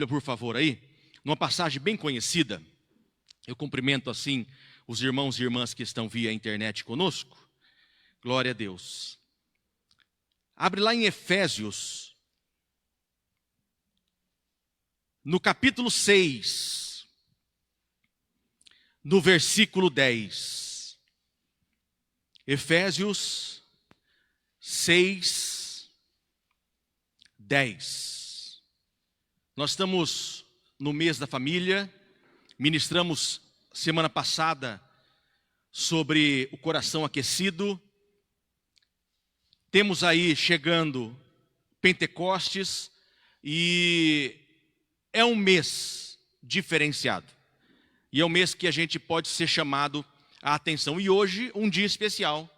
Por favor, aí, numa passagem bem conhecida, eu cumprimento assim os irmãos e irmãs que estão via internet conosco. Glória a Deus. Abre lá em Efésios, no capítulo 6, no versículo 10. Efésios 6, 10. Nós estamos no mês da família, ministramos semana passada sobre o coração aquecido. Temos aí chegando Pentecostes e é um mês diferenciado. E é um mês que a gente pode ser chamado a atenção. E hoje, um dia especial,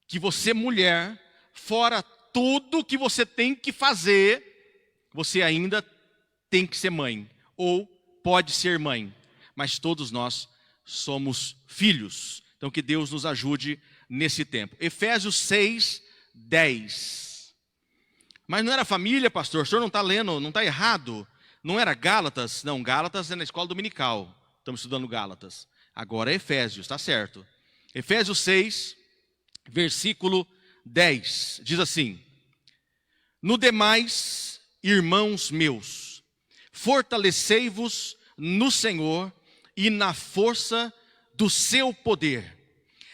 que você, mulher, fora tudo que você tem que fazer, você ainda tem que ser mãe, ou pode ser mãe, mas todos nós somos filhos. Então que Deus nos ajude nesse tempo. Efésios 6, 10. Mas não era família, pastor? O senhor não está lendo, não está errado? Não era Gálatas? Não, Gálatas é na escola dominical. Estamos estudando Gálatas. Agora é Efésios, está certo. Efésios 6, versículo 10. Diz assim: No demais, irmãos meus, fortalecei-vos no Senhor e na força do seu poder.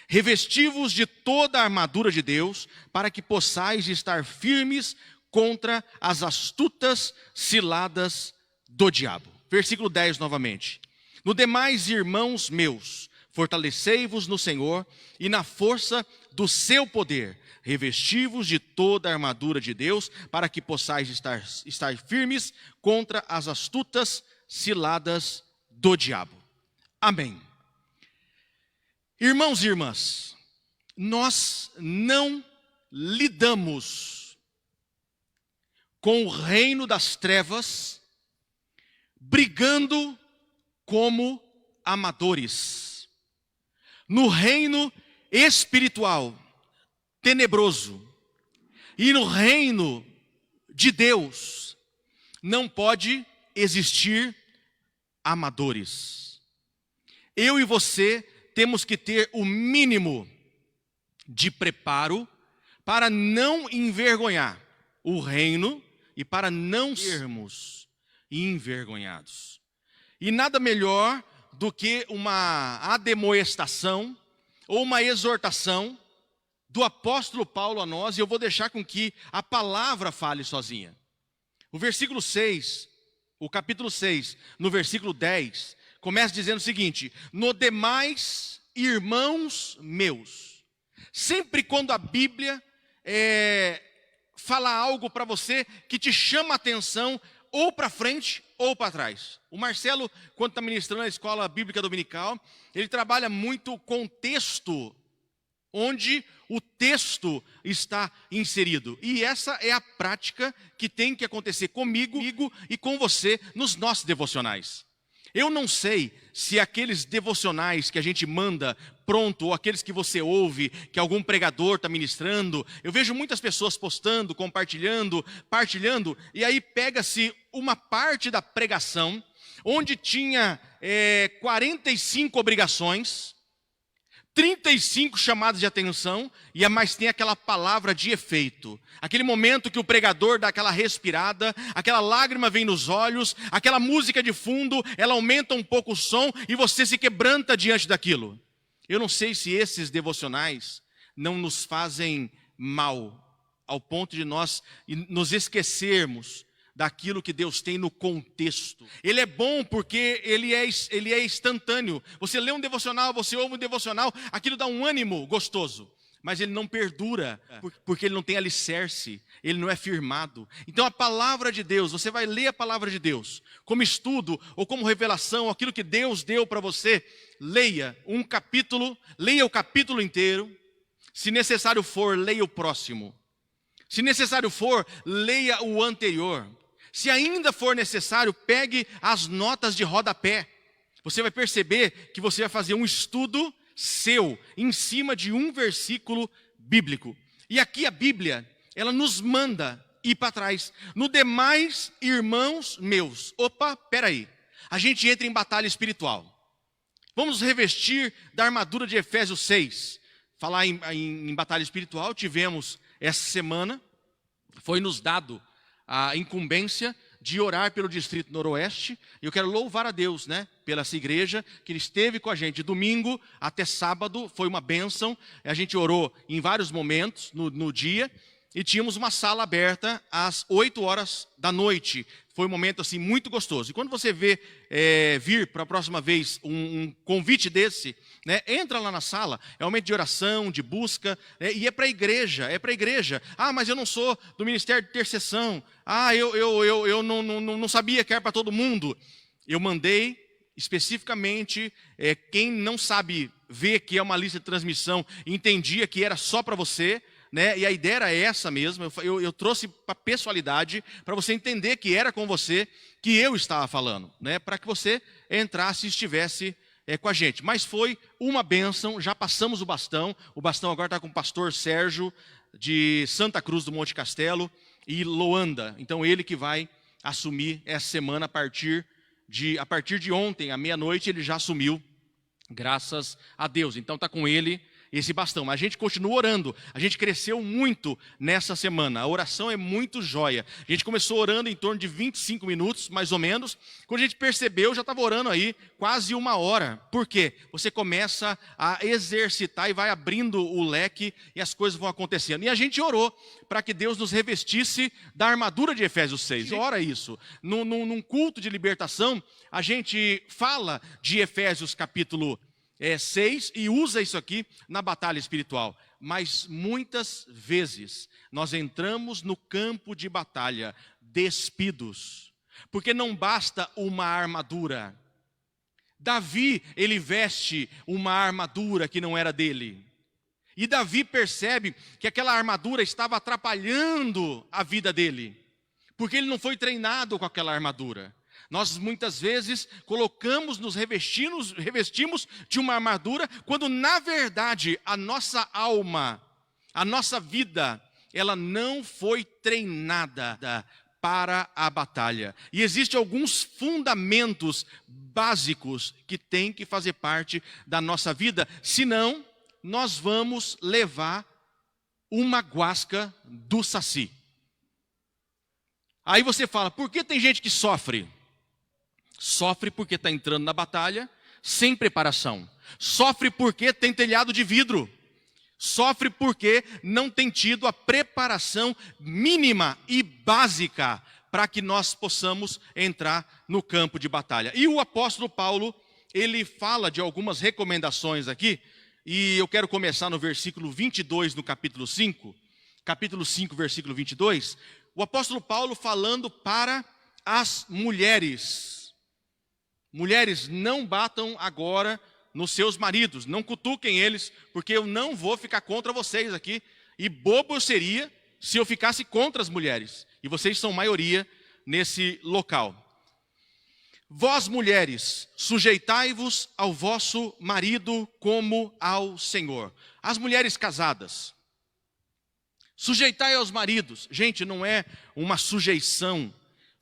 Revesti-vos de toda a armadura de Deus, para que possais estar firmes contra as astutas ciladas do diabo. Versículo 10 novamente. No demais, irmãos meus, fortalecei-vos no Senhor e na força do seu poder. Revesti-vos de toda a armadura de Deus, para que possais estar firmes contra as astutas ciladas do diabo. Amém. Irmãos e irmãs, nós não lidamos com o reino das trevas brigando como amadores. No reino espiritual tenebroso e no reino de Deus não pode existir amadores. Eu e você temos que ter o mínimo de preparo para não envergonhar o reino e para não sermos envergonhados. E nada melhor do que uma admoestação ou uma exortação do apóstolo Paulo a nós, e eu vou deixar com que a palavra fale sozinha. O versículo 6, o capítulo 6, no versículo 10, começa dizendo o seguinte: No demais, irmãos meus. Sempre quando a Bíblia fala algo para você que te chama a atenção, ou para frente ou para trás. O Marcelo, quando está ministrando na escola bíblica dominical, ele trabalha muito com texto, onde o texto está inserido. E essa é a prática que tem que acontecer comigo e com você nos nossos devocionais. Eu não sei se aqueles devocionais que a gente manda pronto, ou aqueles que você ouve, que algum pregador está ministrando, eu vejo muitas pessoas postando, compartilhando, partilhando, e aí pega-se uma parte da pregação, onde tinha 45 obrigações, 35 chamadas de atenção, e mais tem aquela palavra de efeito. Aquele momento que o pregador dá aquela respirada, aquela lágrima vem nos olhos, aquela música de fundo, ela aumenta um pouco o som e você se quebranta diante daquilo. Eu não sei se esses devocionais não nos fazem mal, ao ponto de nós nos esquecermos daquilo que Deus tem no contexto. Ele é bom porque ele é instantâneo. Você lê um devocional, você ouve um devocional, aquilo dá um ânimo gostoso. Mas ele não perdura, porque ele não tem alicerce, ele não é firmado. Então a palavra de Deus, você vai ler a palavra de Deus, como estudo ou como revelação, aquilo que Deus deu para você, leia um capítulo, leia o capítulo inteiro. Se necessário for, leia o próximo. Se necessário for, leia o anterior. Se ainda for necessário, pegue as notas de rodapé. Você vai perceber que você vai fazer um estudo seu, em cima de um versículo bíblico. E aqui a Bíblia, ela nos manda e para trás. No demais, irmãos meus. Opa, peraí. A gente entra em batalha espiritual. Vamos revestir da armadura de Efésios 6. Falar em batalha espiritual, tivemos essa semana, foi nos dado a incumbência de orar pelo Distrito Noroeste. E eu quero louvar a Deus, né, pela essa igreja, que ele esteve com a gente domingo até sábado, foi uma bênção. A gente orou em vários momentos no dia, e tínhamos uma sala aberta às 8 horas da noite. Foi um momento assim muito gostoso. E quando você vê vir para a próxima vez um convite desse, né, entra lá na sala, é um momento de oração, de busca, né, e é para a igreja, Ah, mas eu não sou do Ministério de Intercessão. Ah, eu não sabia que era para todo mundo. Eu mandei especificamente, quem não sabe ver que é uma lista de transmissão, entendia que era só para você, né? E a ideia era essa mesmo, eu trouxe para a pessoalidade, para você entender que era com você que eu estava falando, né? Para que você entrasse e estivesse com a gente. Mas foi uma bênção, já passamos o bastão agora está com o pastor Sérgio, de Santa Cruz do Monte Castelo, e Loanda. Então ele que vai assumir essa semana, a partir de ontem, à meia-noite, ele já assumiu, graças a Deus. Então está com ele esse bastão. Mas a gente continua orando. A gente cresceu muito nessa semana. A oração é muito joia. A gente começou orando em torno de 25 minutos, mais ou menos. Quando a gente percebeu, já estava orando aí quase 1 hora. Por quê? Você começa a exercitar e vai abrindo o leque e as coisas vão acontecendo. E a gente orou para que Deus nos revestisse da armadura de Efésios 6. Ora isso. Num culto de libertação, a gente fala de Efésios capítulo 6 e usa isso aqui na batalha espiritual. Mas muitas vezes nós entramos no campo de batalha despidos, porque não basta uma armadura. Davi, ele veste uma armadura que não era dele. E Davi percebe que aquela armadura estava atrapalhando a vida dele, porque ele não foi treinado com aquela armadura. Nós muitas vezes nos revestimos de uma armadura, quando na verdade a nossa alma, a nossa vida, ela não foi treinada para a batalha. E existem alguns fundamentos básicos que têm que fazer parte da nossa vida, senão nós vamos levar uma guasca do saci. Aí você fala, por que tem gente que sofre? Sofre porque está entrando na batalha sem preparação. Sofre porque tem telhado de vidro. Sofre porque não tem tido a preparação mínima e básica para que nós possamos entrar no campo de batalha. E o apóstolo Paulo, ele fala de algumas recomendações aqui, e eu quero começar no versículo 22 no capítulo 5. Capítulo 5, versículo 22. O apóstolo Paulo falando para as mulheres. Mulheres, não batam agora nos seus maridos, não cutuquem eles, porque eu não vou ficar contra vocês aqui. E bobo eu seria se eu ficasse contra as mulheres. E vocês são maioria nesse local. Vós, mulheres, sujeitai-vos ao vosso marido como ao Senhor. As mulheres casadas, sujeitai aos maridos. Gente, não é uma sujeição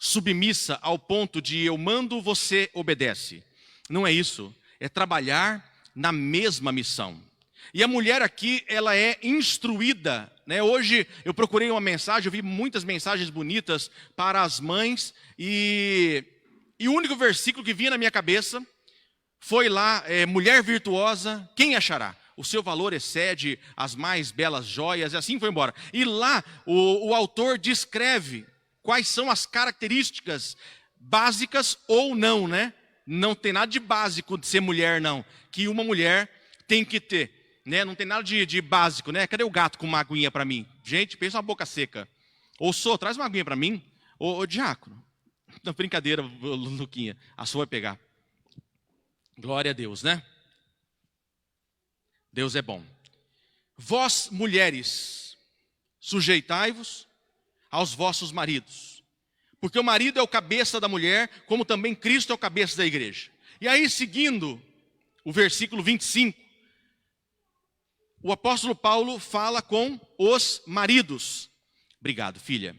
submissa ao ponto de eu mando, você obedece. Não é isso. É trabalhar na mesma missão. E a mulher aqui, ela é instruída, né? Hoje eu procurei uma mensagem, eu vi muitas mensagens bonitas para as mães, e o único versículo que vinha na minha cabeça foi lá, mulher virtuosa, quem achará? O seu valor excede as mais belas joias, e assim foi embora. E lá o autor descreve quais são as características básicas ou não, né? Não tem nada de básico de ser mulher, não. Que uma mulher tem que ter, né? Não tem nada de básico, né? Cadê o gato com uma aguinha para mim? Gente, pensa uma boca seca. Ô, traz uma aguinha para mim. Ô, diácono. Não, brincadeira, Luquinha. A sua vai pegar. Glória a Deus, né? Deus é bom. Vós, mulheres, sujeitai-vos aos vossos maridos, porque o marido é o cabeça da mulher, como também Cristo é o cabeça da igreja. E aí, seguindo o versículo 25, o apóstolo Paulo fala com os maridos. Obrigado, filha.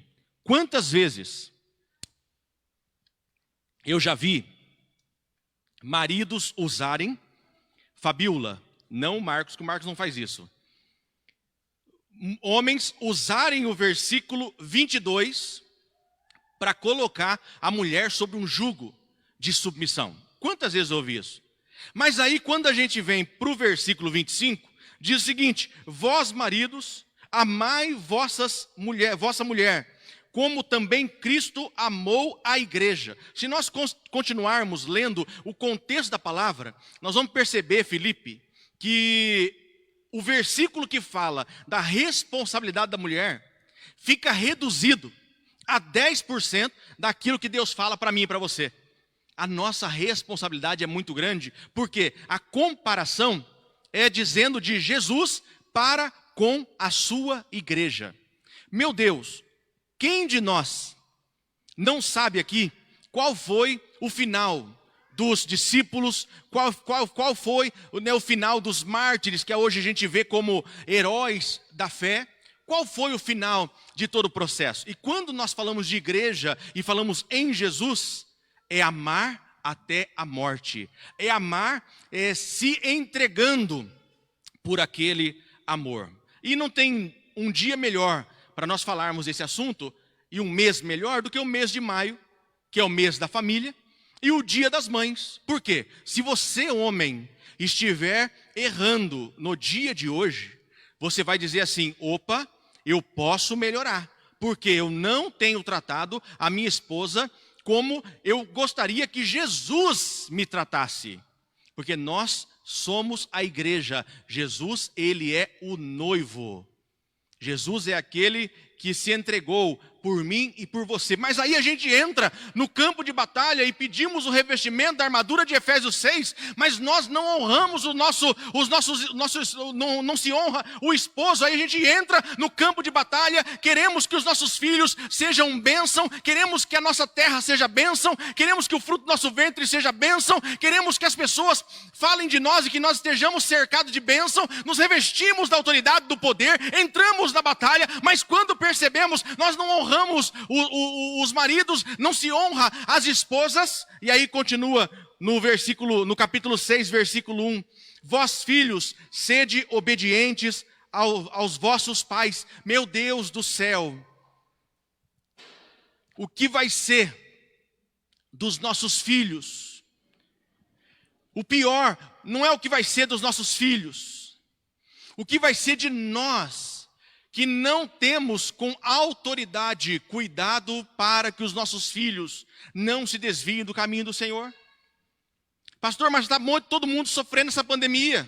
Quantas vezes eu já vi maridos usarem, Fabiola, não o Marcos, que o Marcos não faz isso. Homens usarem o versículo 22 para colocar a mulher sobre um jugo de submissão. Quantas vezes eu ouvi isso? Mas aí quando a gente vem para o versículo 25, diz o seguinte: vós maridos, amai vossa mulher, como também Cristo amou a igreja. Se nós continuarmos lendo o contexto da palavra, nós vamos perceber, Filipe, que o versículo que fala da responsabilidade da mulher fica reduzido a 10% daquilo que Deus fala para mim e para você. A nossa responsabilidade é muito grande, porque a comparação é dizendo de Jesus para com a sua igreja. Meu Deus, quem de nós não sabe aqui qual foi o final dos discípulos, qual foi o final dos mártires, que hoje a gente vê como heróis da fé? Qual foi o final de todo o processo? E quando nós falamos de igreja e falamos em Jesus, é amar até a morte. É amar se entregando por aquele amor. E não tem um dia melhor para nós falarmos desse assunto, e um mês melhor do que o mês de maio, que é o mês da família, e o dia das mães. Por quê? Se você, homem, estiver errando no dia de hoje, você vai dizer assim: opa, eu posso melhorar, porque eu não tenho tratado a minha esposa como eu gostaria que Jesus me tratasse. Porque nós somos a igreja. Jesus, ele é o noivo. Jesus é aquele que se entregou por mim e por você. Mas aí a gente entra no campo de batalha e pedimos o revestimento da armadura de Efésios 6, mas nós não honramos não se honra o esposo. Aí a gente entra no campo de batalha, queremos que os nossos filhos sejam bênção, queremos que a nossa terra seja bênção, queremos que o fruto do nosso ventre seja bênção, queremos que as pessoas falem de nós e que nós estejamos cercados de bênção, nos revestimos da autoridade, do poder, entramos na batalha, mas quando percebemos, nós não honramos os maridos, não se honra as esposas. E aí continua no capítulo 6, versículo 1: vós filhos, sede obedientes aos vossos pais. Meu Deus do céu, o que vai ser dos nossos filhos? O pior não é o que vai ser dos nossos filhos, o que vai ser de nós, que não temos com autoridade cuidado para que os nossos filhos não se desviem do caminho do Senhor. Pastor, mas está todo mundo sofrendo essa pandemia.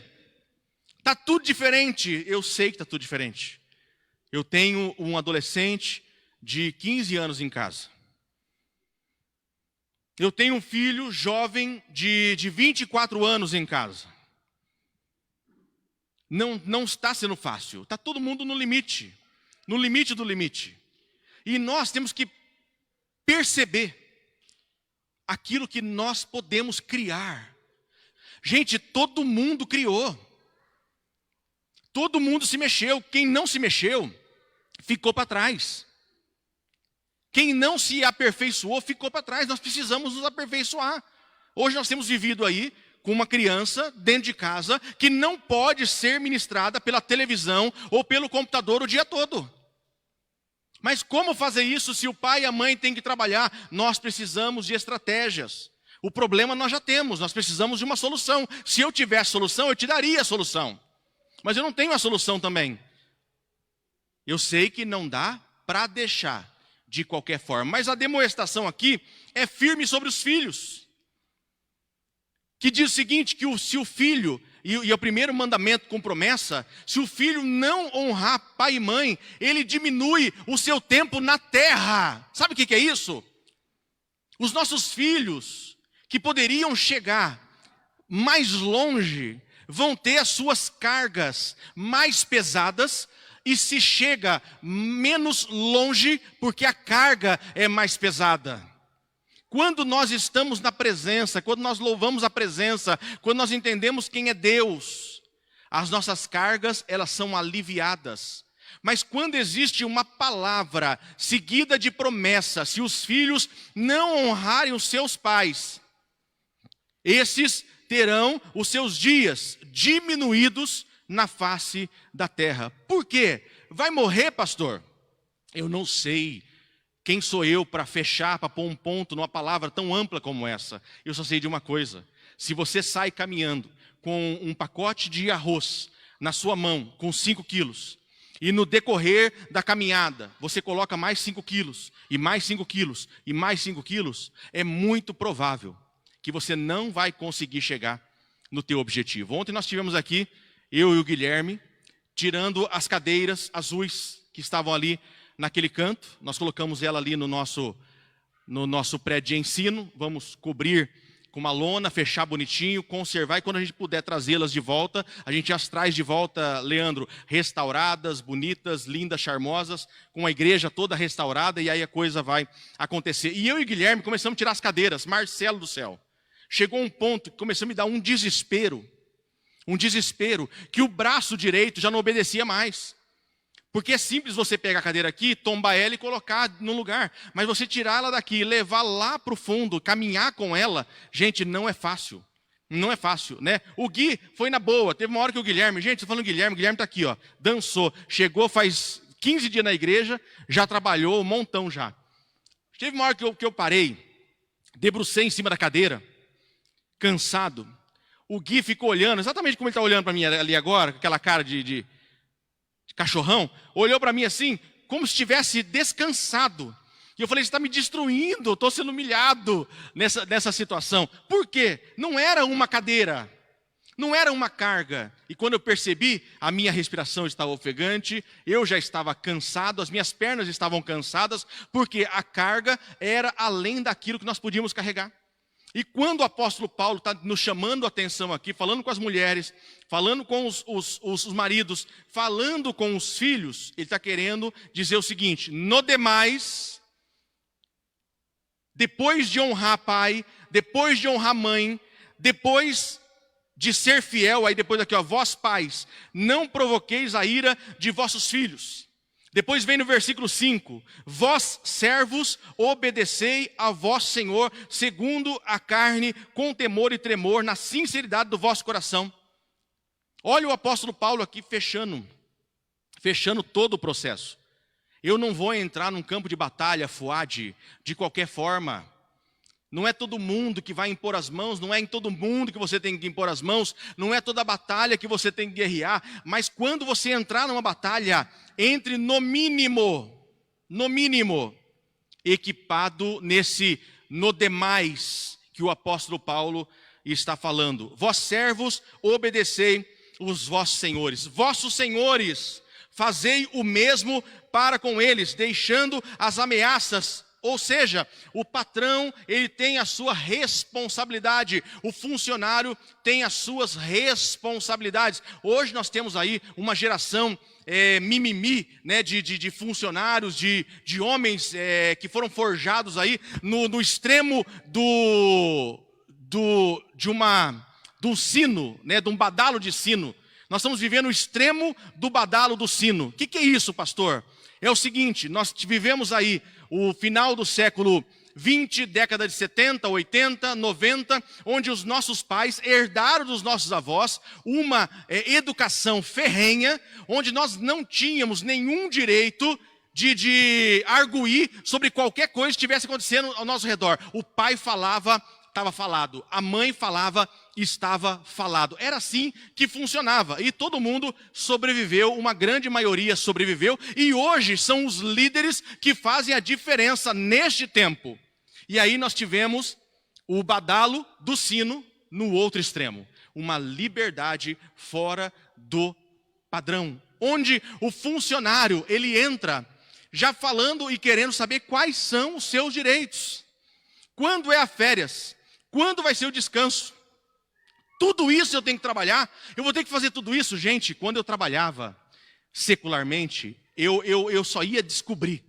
Está tudo diferente. Eu sei que está tudo diferente. Eu tenho um adolescente de 15 anos em casa. Eu tenho um filho jovem de 24 anos em casa. Não está sendo fácil. Está todo mundo no limite do limite. E nós temos que perceber aquilo que nós podemos criar. Gente, todo mundo criou. Todo mundo se mexeu. Quem não se mexeu, ficou para trás. Quem não se aperfeiçoou, ficou para trás. Nós precisamos nos aperfeiçoar. Hoje nós temos vivido aí com uma criança dentro de casa que não pode ser ministrada pela televisão ou pelo computador o dia todo. Mas como fazer isso se o pai e a mãe têm que trabalhar? Nós precisamos de estratégias. O problema nós já temos, nós precisamos de uma solução. Se eu tivesse solução, eu te daria a solução. Mas eu não tenho a solução também. Eu sei que não dá para deixar de qualquer forma. Mas a demonstração aqui é firme sobre os filhos. Que diz o seguinte, que se o filho, e o primeiro mandamento com promessa, se o filho não honrar pai e mãe, ele diminui o seu tempo na terra. Sabe o que é isso? Os nossos filhos, que poderiam chegar mais longe, vão ter as suas cargas mais pesadas, e se chega menos longe, porque a carga é mais pesada. Quando nós estamos na presença, quando nós louvamos a presença, quando nós entendemos quem é Deus, as nossas cargas, elas são aliviadas. Mas quando existe uma palavra seguida de promessa, se os filhos não honrarem os seus pais, esses terão os seus dias diminuídos na face da terra. Por quê? Vai morrer, pastor? Eu não sei. Quem sou eu para fechar, para pôr um ponto numa palavra tão ampla como essa? Eu só sei de uma coisa. Se você sai caminhando com um pacote de arroz na sua mão, com 5 quilos, e no decorrer da caminhada, você coloca mais 5 quilos, e mais 5 quilos, e mais 5 quilos, é muito provável que você não vai conseguir chegar no teu objetivo. Ontem nós tivemos aqui, eu e o Guilherme, tirando as cadeiras azuis que estavam ali naquele canto. Nós colocamos ela ali no nosso prédio de ensino. Vamos cobrir com uma lona, fechar bonitinho, conservar. E quando a gente puder trazê-las de volta, a gente as traz de volta, Leandro, restauradas, bonitas, lindas, charmosas, com a igreja toda restaurada, e aí a coisa vai acontecer. E eu e o Guilherme começamos a tirar as cadeiras. Marcelo do céu. Chegou um ponto que começou a me dar um desespero, que o braço direito já não obedecia mais. Porque é simples você pegar a cadeira aqui, tombar ela e colocar no lugar. Mas você tirar ela daqui e levar lá para o fundo, caminhar com ela, gente, não é fácil. Não é fácil, né? O Gui foi na boa. Teve uma hora que o Guilherme, gente, estou falando Guilherme está aqui, ó, dançou. Chegou faz 15 dias na igreja, já trabalhou um montão já. Teve uma hora que eu parei, debrucei em cima da cadeira, cansado. O Gui ficou olhando, exatamente como ele está olhando para mim ali agora, com aquela cara de cachorrão, olhou para mim assim, como se estivesse descansado. E eu falei, você está me destruindo, eu estou sendo humilhado nessa situação. Por quê? Não era uma cadeira, não era uma carga. E quando eu percebi, a minha respiração estava ofegante, eu já estava cansado, as minhas pernas estavam cansadas, porque a carga era além daquilo que nós podíamos carregar. E quando o apóstolo Paulo está nos chamando a atenção aqui, falando com as mulheres, falando com os maridos, falando com os filhos, ele está querendo dizer o seguinte: no demais, depois de honrar pai, depois de honrar mãe, depois de ser fiel, aí depois aqui, ó, vós pais, não provoqueis a ira de vossos filhos. Depois vem no versículo 5, vós servos, obedecei a vosso Senhor, segundo a carne, com temor e tremor, na sinceridade do vosso coração. Olha o apóstolo Paulo aqui fechando todo o processo. Eu não vou entrar num campo de batalha, Fuad, de qualquer forma. Não é todo mundo que vai impor as mãos, não é em todo mundo que você tem que impor as mãos, não é toda batalha que você tem que guerrear, mas quando você entrar numa batalha, entre no mínimo, equipado no demais que o apóstolo Paulo está falando. Vós servos, obedecei os vossos senhores, fazei o mesmo para com eles, deixando as ameaças. Ou seja, o patrão, ele tem a sua responsabilidade, o funcionário tem as suas responsabilidades. Hoje nós temos aí uma geração mimimi, né, de funcionários, de homens que foram forjados aí no extremo do sino, né, de um badalo de sino. Nós estamos vivendo o extremo do badalo do sino. O que é isso, pastor? É o seguinte, nós vivemos aí o final do século 20, década de 70, 80, 90, onde os nossos pais herdaram dos nossos avós uma educação ferrenha, onde nós não tínhamos nenhum direito de arguir sobre qualquer coisa que estivesse acontecendo ao nosso redor. O pai falava, estava falado. A mãe falava, estava falado. Era assim que funcionava. E todo mundo sobreviveu, uma grande maioria sobreviveu. E hoje são os líderes que fazem a diferença neste tempo. E aí nós tivemos o badalo do sino no outro extremo. Uma liberdade fora do padrão. Onde o funcionário, ele entra já falando e querendo saber quais são os seus direitos. Quando é a férias? Quando vai ser o descanso? Tudo isso eu tenho que trabalhar? Eu vou ter que fazer tudo isso? Gente, quando eu trabalhava secularmente, eu só ia descobrir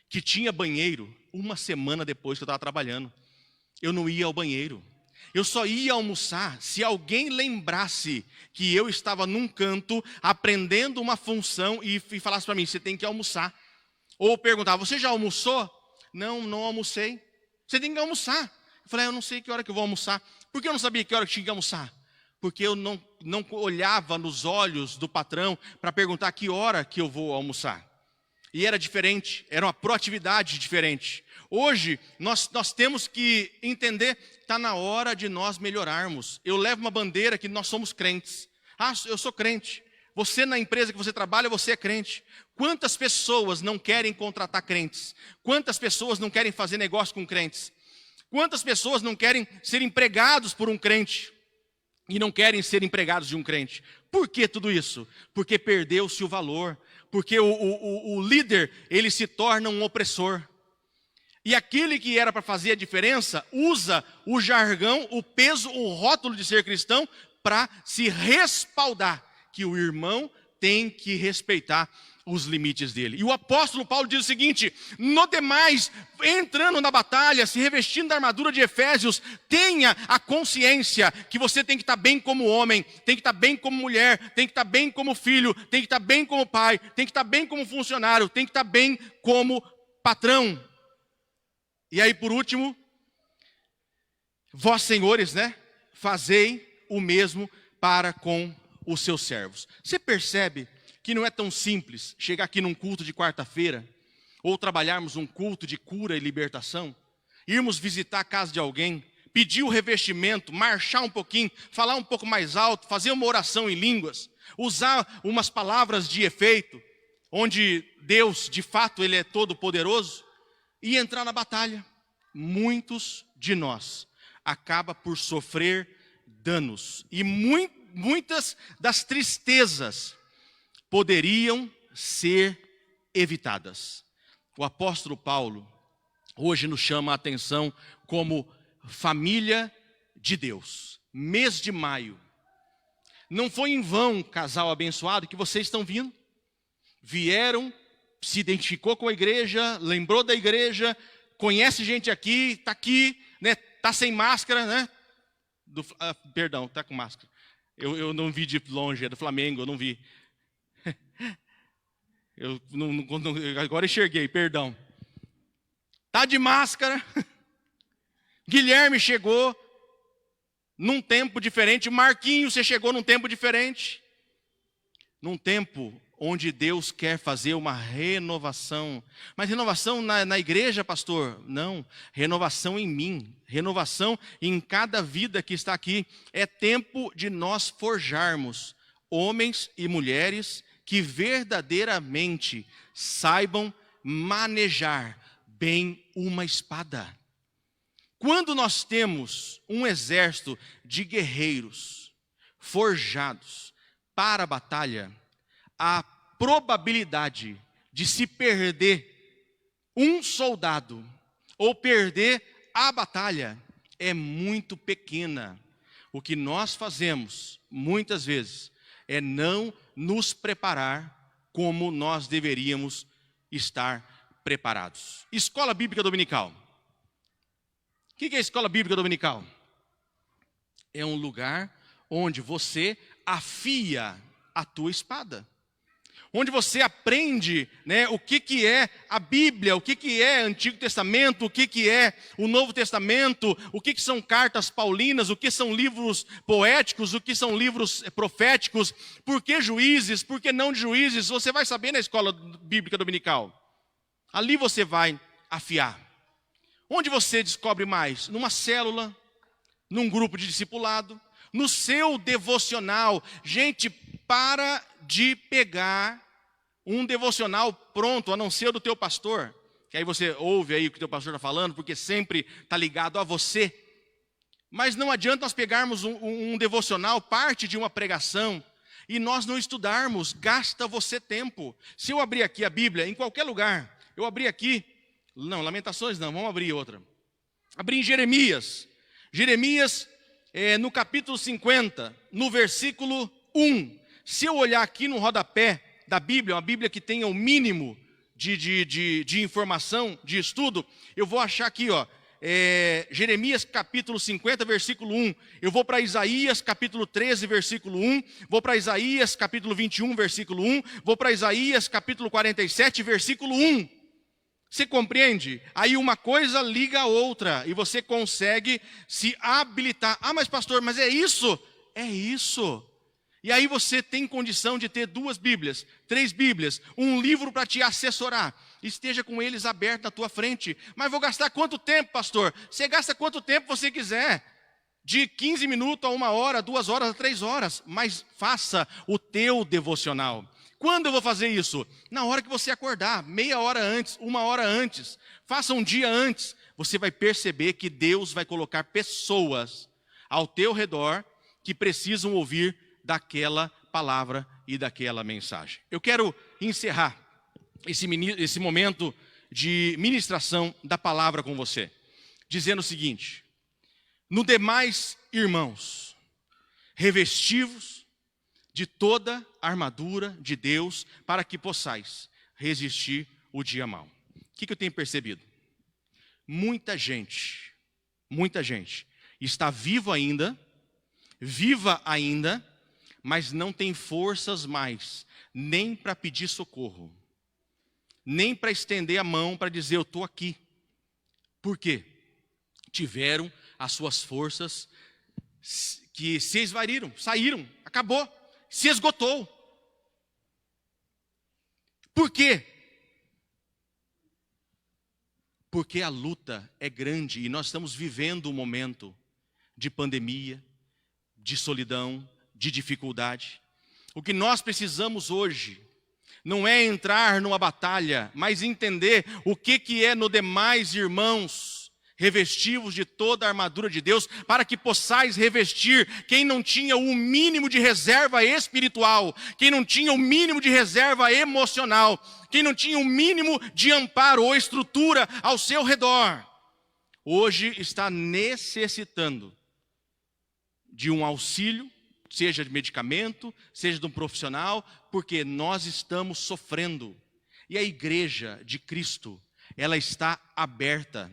que tinha banheiro uma semana depois que eu estava trabalhando. Eu não ia ao banheiro. Eu só ia almoçar se alguém lembrasse que eu estava num canto aprendendo uma função e falasse para mim, você tem que almoçar. Ou perguntava, você já almoçou? Não, não almocei. Você tem que almoçar. Eu falei, eu não sei que hora que eu vou almoçar. Por que eu não sabia que hora que tinha que almoçar? Porque eu não olhava nos olhos do patrão para perguntar que hora que eu vou almoçar. E era diferente, era uma proatividade diferente. Hoje, nós temos que entender, está na hora de nós melhorarmos. Eu levo uma bandeira que nós somos crentes. Ah, eu sou crente. Você na empresa que você trabalha, você é crente. Quantas pessoas não querem contratar crentes? Quantas pessoas não querem fazer negócio com crentes? Quantas pessoas não querem ser empregados por um crente? E não querem ser empregados de um crente. Por que tudo isso? Porque perdeu-se o valor. Porque o líder, ele se torna um opressor. E aquele que era para fazer a diferença, usa o jargão, o peso, o rótulo de ser cristão, para se respaldar que o irmão tem que respeitar os limites dele. E o apóstolo Paulo diz o seguinte, no demais, entrando na batalha, se revestindo da armadura de Efésios, tenha a consciência que você tem que estar bem como homem, tem que estar bem como mulher, tem que estar bem como filho, tem que estar bem como pai, tem que estar bem como funcionário, tem que estar bem como patrão. E aí, por último, vós, senhores, fazei o mesmo para com os seus servos. Você percebe que não é tão simples chegar aqui num culto de quarta-feira, ou trabalharmos um culto de cura e libertação, irmos visitar a casa de alguém, pedir o revestimento, marchar um pouquinho, falar um pouco mais alto, fazer uma oração em línguas, usar umas palavras de efeito, onde Deus, de fato, Ele é todo poderoso, e entrar na batalha. Muitos de nós acabam por sofrer danos, e muitas das tristezas poderiam ser evitadas. O apóstolo Paulo hoje nos chama a atenção como família de Deus. Mês de maio. Não foi em vão, casal abençoado, que vocês estão vindo. Vieram, se identificou com a igreja, lembrou da igreja, conhece gente aqui, está sem máscara, perdão, está com máscara. Eu não vi de longe, é do Flamengo, eu não vi. Agora enxerguei, perdão. Tá de máscara. Guilherme chegou num tempo diferente. Marquinhos, você chegou num tempo diferente. Num tempo onde Deus quer fazer uma renovação. Mas renovação na igreja, pastor? Não, renovação em mim. Renovação em cada vida que está aqui. É tempo de nós forjarmos homens e mulheres que verdadeiramente saibam manejar bem uma espada. Quando nós temos um exército de guerreiros forjados para a batalha, a probabilidade de se perder um soldado ou perder a batalha é muito pequena. O que nós fazemos, muitas vezes, é não nos preparar como nós deveríamos estar preparados. Escola Bíblica Dominical. O que é a Escola Bíblica Dominical? É um lugar onde você afia a tua espada. Onde você aprende o que é a Bíblia, o que é Antigo Testamento, o que é o Novo Testamento, o que são cartas paulinas, o que são livros poéticos, o que são livros proféticos, por que Juízes, por que não de Juízes, você vai saber na Escola Bíblica Dominical. Ali você vai afiar. Onde você descobre mais? Numa célula, num grupo de discipulado, no seu devocional. Gente, para de pegar um devocional pronto, a não ser do teu pastor, que aí você ouve aí o que o teu pastor está falando, porque sempre está ligado a você. Mas não adianta nós pegarmos um devocional, parte de uma pregação, e nós não estudarmos, gasta você tempo. Se eu abrir aqui a Bíblia, em qualquer lugar, eu abrir aqui, não, Lamentações não, vamos abrir outra. Abrir em Jeremias. Jeremias, no capítulo 50, no versículo 1. Se eu olhar aqui no rodapé da Bíblia, uma Bíblia que tenha o mínimo de informação, de estudo, eu vou achar aqui, Jeremias capítulo 50, versículo 1. Eu vou para Isaías capítulo 13, versículo 1. Vou para Isaías capítulo 21, versículo 1. Vou para Isaías capítulo 47, versículo 1. Você compreende? Aí uma coisa liga a outra e você consegue se habilitar. Ah, mas pastor, mas é isso? É isso. E aí você tem condição de ter 2 Bíblias, 3 Bíblias, um livro para te assessorar. Esteja com eles abertos na tua frente. Mas vou gastar quanto tempo, pastor? Você gasta quanto tempo você quiser. De 15 minutos a 1 hora, 2 horas a 3 horas. Mas faça o teu devocional. Quando eu vou fazer isso? Na hora que você acordar, meia hora antes, 1 hora antes. Faça um dia antes. Você vai perceber que Deus vai colocar pessoas ao teu redor que precisam ouvir daquela palavra e daquela mensagem. Eu quero encerrar esse momento de ministração da palavra com você, dizendo o seguinte: no demais, irmãos, revestivos de toda a armadura de Deus, para que possais resistir o dia mau. O que eu tenho percebido? Muita gente está viva ainda, mas não tem forças mais, nem para pedir socorro, nem para estender a mão para dizer eu estou aqui. Por quê? Tiveram as suas forças que se esvaíram, saíram, acabou, se esgotou. Por quê? Porque a luta é grande e nós estamos vivendo um momento de pandemia, de solidão, de dificuldade. O que nós precisamos hoje não é entrar numa batalha, mas entender o que é no demais, irmãos, revestivos de toda a armadura de Deus, para que possais revestir quem não tinha o mínimo de reserva espiritual, quem não tinha o mínimo de reserva emocional, quem não tinha o mínimo de amparo ou estrutura ao seu redor, hoje está necessitando de um auxílio, seja de medicamento, seja de um profissional, porque nós estamos sofrendo. E a igreja de Cristo, ela está aberta.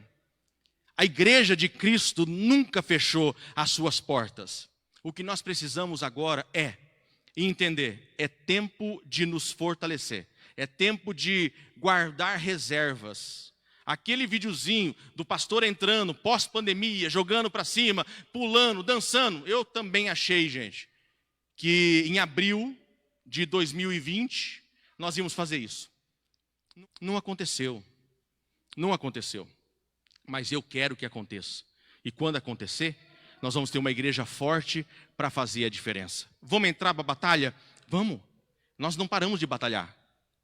A igreja de Cristo nunca fechou as suas portas. O que nós precisamos agora é entender, é tempo de nos fortalecer, é tempo de guardar reservas. Aquele videozinho do pastor entrando, pós-pandemia, jogando para cima, pulando, dançando. Eu também achei, gente, que em abril de 2020, nós íamos fazer isso. Não aconteceu. Não aconteceu. Mas eu quero que aconteça. E quando acontecer, nós vamos ter uma igreja forte para fazer a diferença. Vamos entrar para a batalha? Vamos. Nós não paramos de batalhar.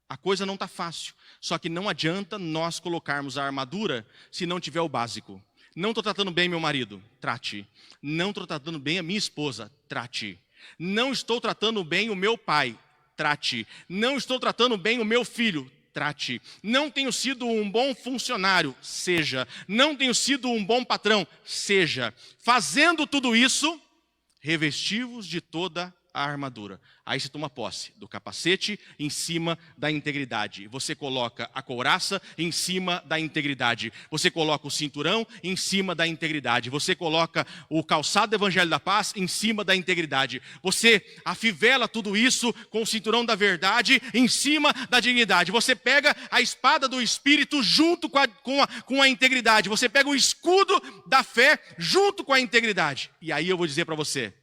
A coisa não está fácil, só que não adianta nós colocarmos a armadura se não tiver o básico. Não estou tratando bem meu marido, trate. Não estou tratando bem a minha esposa, trate. Não estou tratando bem o meu pai, trate. Não estou tratando bem o meu filho, trate. Não tenho sido um bom funcionário, seja. Não tenho sido um bom patrão, seja. Fazendo tudo isso, revestivos de toda a armadura. Aí você toma posse do capacete em cima da integridade. Você coloca a couraça em cima da integridade. Você coloca o cinturão em cima da integridade. Você coloca o calçado do Evangelho da Paz em cima da integridade. Você afivela tudo isso com o cinturão da verdade em cima da dignidade. Você pega a espada do Espírito junto com a integridade. Você pega o escudo da fé junto com a integridade. E aí eu vou dizer para você: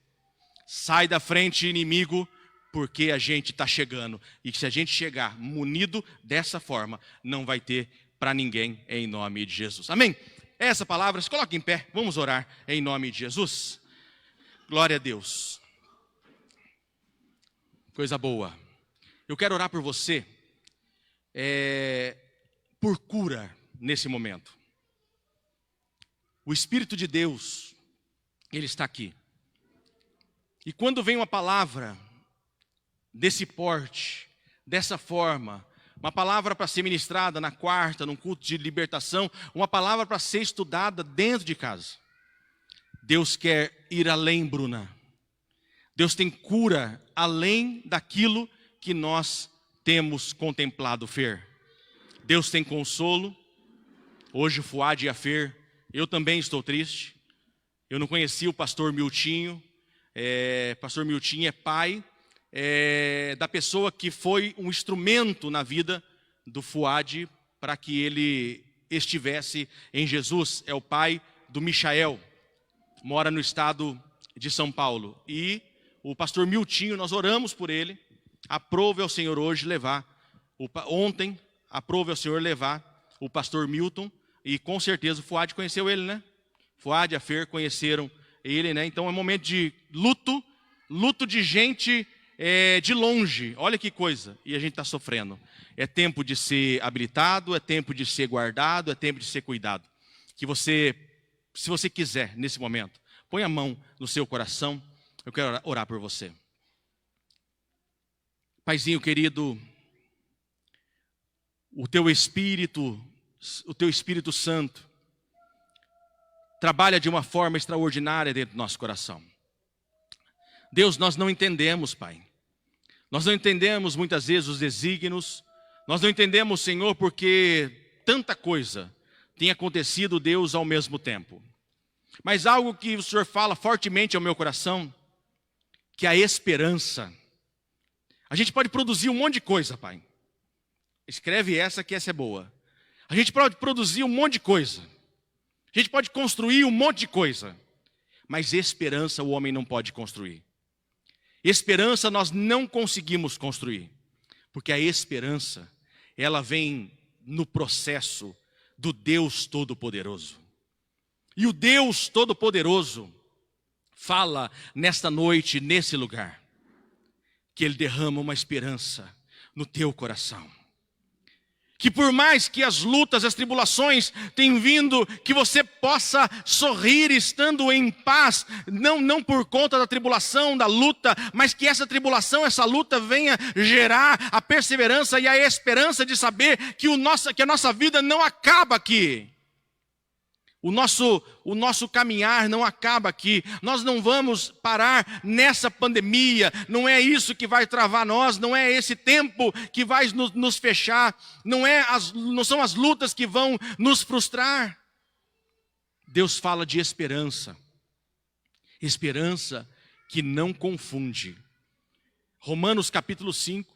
sai da frente, inimigo, porque a gente está chegando. E se a gente chegar munido dessa forma, não vai ter para ninguém, em nome de Jesus. Amém? Essa palavra, se coloque em pé, vamos orar em nome de Jesus. Glória a Deus. Coisa boa. Eu quero orar por você, por cura nesse momento. O Espírito de Deus, Ele está aqui. E quando vem uma palavra desse porte, dessa forma, uma palavra para ser ministrada na quarta, num culto de libertação, uma palavra para ser estudada dentro de casa, Deus quer ir além, Bruna. Deus tem cura além daquilo que nós temos contemplado, Fer. Deus tem consolo. Hoje o Fuad e a Fer Eu também estou triste. Eu não conhecia o pastor Miltinho. Pastor Miltinho é pai da pessoa que foi um instrumento na vida do Fuad para que ele estivesse em Jesus. É o pai do Michael, mora no estado de São Paulo. E o pastor Miltinho, nós oramos por ele. Aprove ao Senhor hoje levar, ontem, aprove ao Senhor levar o pastor Milton. E com certeza o Fuad conheceu ele, né? Fuad e a Fer conheceram ele, né? Então é um momento de luto de gente de longe. Olha que coisa, e a gente está sofrendo. É tempo de ser habilitado, é tempo de ser guardado, é tempo de ser cuidado. Que você, se você quiser, nesse momento, põe a mão no seu coração. Eu quero orar por você. Paizinho querido, o teu Espírito Santo trabalha de uma forma extraordinária dentro do nosso coração. Deus, nós não entendemos, Pai. Nós não entendemos muitas vezes os desígnios. Nós não entendemos, Senhor, porque tanta coisa tem acontecido, Deus, ao mesmo tempo. Mas algo que o Senhor fala fortemente ao meu coração, que é a esperança. A gente pode produzir um monte de coisa, Pai. Escreve essa, que essa é boa. A gente pode produzir um monte de coisa. A gente pode construir um monte de coisa. Mas esperança o homem não pode construir. Esperança nós não conseguimos construir. Porque a esperança, ela vem no processo do Deus Todo-Poderoso. E o Deus Todo-Poderoso fala nesta noite, nesse lugar, que Ele derrama uma esperança no teu coração. Que por mais que as lutas, as tribulações tenham vindo, que você possa sorrir estando em paz, não por conta da tribulação, da luta, mas que essa tribulação, essa luta venha gerar a perseverança e a esperança de saber que a nossa vida não acaba aqui. O nosso caminhar não acaba aqui. Nós não vamos parar nessa pandemia. Não é isso que vai travar nós. Não é esse tempo que vai nos fechar. Não são as lutas que vão nos frustrar. Deus fala de esperança. Esperança que não confunde. Romanos capítulo 5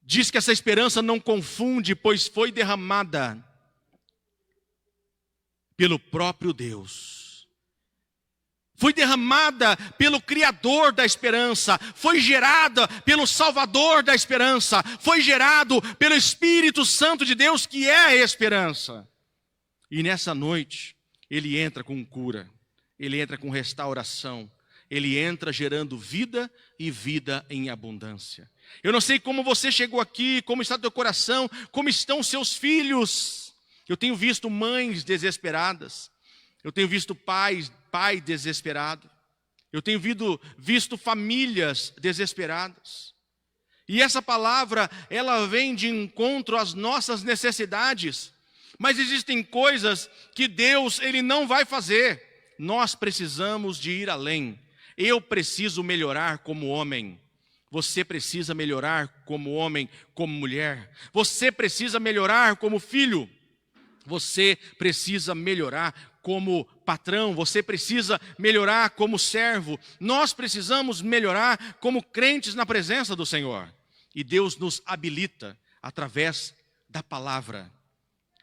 diz que essa esperança não confunde, pois foi derramada pelo próprio Deus. Foi derramada pelo Criador da esperança. Foi gerada pelo Salvador da esperança. Foi gerado pelo Espírito Santo de Deus, que é a esperança. E nessa noite, Ele entra com cura. Ele entra com restauração. Ele entra gerando vida e vida em abundância. Eu não sei como você chegou aqui, como está o teu coração, como estão os seus filhos. Eu tenho visto mães desesperadas. Eu tenho visto pai desesperado. Eu tenho visto famílias desesperadas. E essa palavra, ela vem de encontro às nossas necessidades. Mas existem coisas que Deus, Ele não vai fazer. Nós precisamos de ir além. Eu preciso melhorar como homem. Você precisa melhorar como homem, como mulher. Você precisa melhorar como filho. Você precisa melhorar como patrão, você precisa melhorar como servo. Nós precisamos melhorar como crentes na presença do Senhor. E Deus nos habilita através da palavra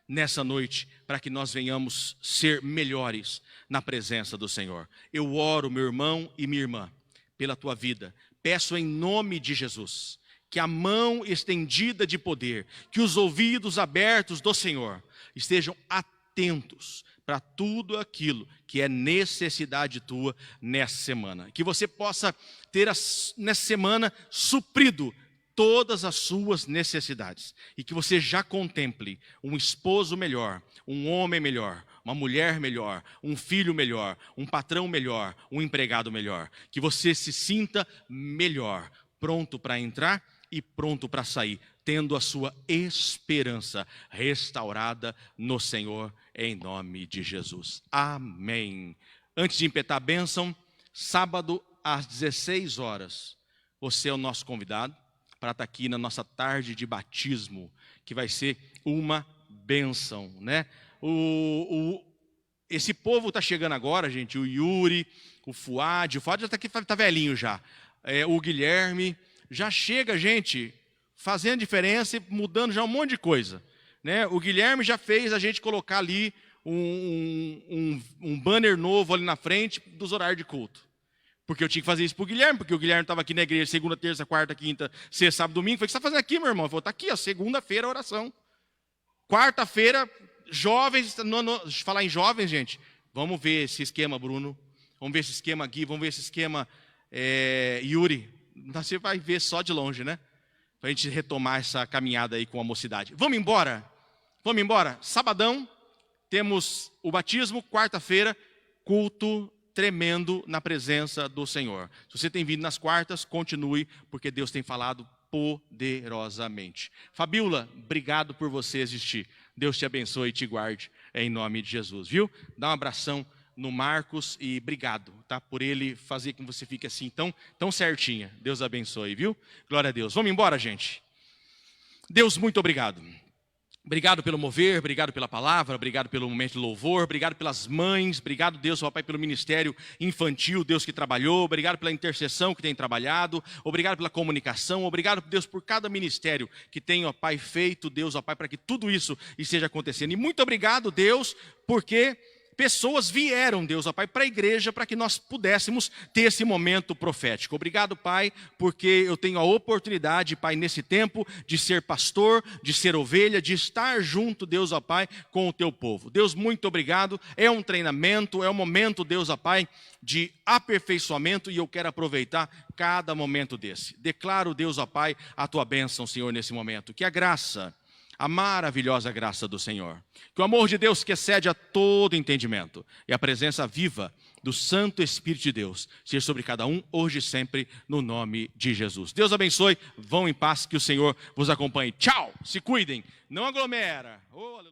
nessa noite, para que nós venhamos ser melhores na presença do Senhor. Eu oro, meu irmão e minha irmã, pela tua vida. Peço em nome de Jesus, que a mão estendida de poder, que os ouvidos abertos do Senhor estejam atentos para tudo aquilo que é necessidade tua nessa semana. Que você possa ter nessa semana suprido todas as suas necessidades. E que você já contemple um esposo melhor, um homem melhor, uma mulher melhor, um filho melhor, um patrão melhor, um empregado melhor. Que você se sinta melhor, pronto para entrar e pronto para sair, tendo a sua esperança restaurada no Senhor, em nome de Jesus. Amém. Antes de impetar a bênção, sábado às 16 horas, você é o nosso convidado para estar aqui na nossa tarde de batismo, que vai ser uma bênção, né? Esse povo está chegando agora, gente, o Yuri, o Fuad já tá velhinho já. O Guilherme, já chega, gente, fazendo diferença e mudando já um monte de coisa. Né? O Guilherme já fez a gente colocar ali um banner novo ali na frente dos horários de culto. Porque eu tinha que fazer isso para o Guilherme, porque o Guilherme estava aqui na igreja segunda, terça, quarta, quinta, sexta, sábado, domingo. Falei, o que você está fazendo aqui, meu irmão? Eu falei, está aqui, ó, segunda-feira, oração. Quarta-feira, jovens, falar em jovens, gente, vamos ver esse esquema, Bruno. Vamos ver esse esquema, Gui, vamos ver esse esquema, Yuri. Você vai ver só de longe, né? Para a gente retomar essa caminhada aí com a mocidade. Vamos embora? Vamos embora? Sabadão, temos o batismo, quarta-feira, culto tremendo na presença do Senhor. Se você tem vindo nas quartas, continue, porque Deus tem falado poderosamente. Fabiola, obrigado por você existir. Deus te abençoe e te guarde, em nome de Jesus, viu? Dá um abração no Marcos e obrigado, tá? Por ele fazer com que você fique assim tão certinha. Deus abençoe, viu? Glória a Deus. Vamos embora, gente. Deus, muito obrigado. Obrigado pelo mover, obrigado pela palavra, obrigado pelo momento de louvor, obrigado pelas mães, obrigado, Deus, ó Pai, pelo ministério infantil, Deus, que trabalhou, obrigado pela intercessão que tem trabalhado, obrigado pela comunicação, obrigado, Deus, por cada ministério que tem, ó Pai, feito, Deus, ó Pai, para que tudo isso esteja acontecendo. E muito obrigado, Deus, porque pessoas vieram, Deus, ó Pai, para a igreja para que nós pudéssemos ter esse momento profético. Obrigado, Pai, porque eu tenho a oportunidade, Pai, nesse tempo, de ser pastor, de ser ovelha, de estar junto, Deus, ó Pai, com o teu povo. Deus, muito obrigado. É um treinamento, é um momento, Deus, ó Pai, de aperfeiçoamento, e eu quero aproveitar cada momento desse. Declaro, Deus, ó Pai, a tua bênção, Senhor, nesse momento. Que a graça, a maravilhosa graça do Senhor, que o amor de Deus que excede a todo entendimento e a presença viva do Santo Espírito de Deus seja sobre cada um, hoje e sempre, no nome de Jesus. Deus abençoe, vão em paz, que o Senhor vos acompanhe. Tchau, se cuidem, não aglomera. Oh,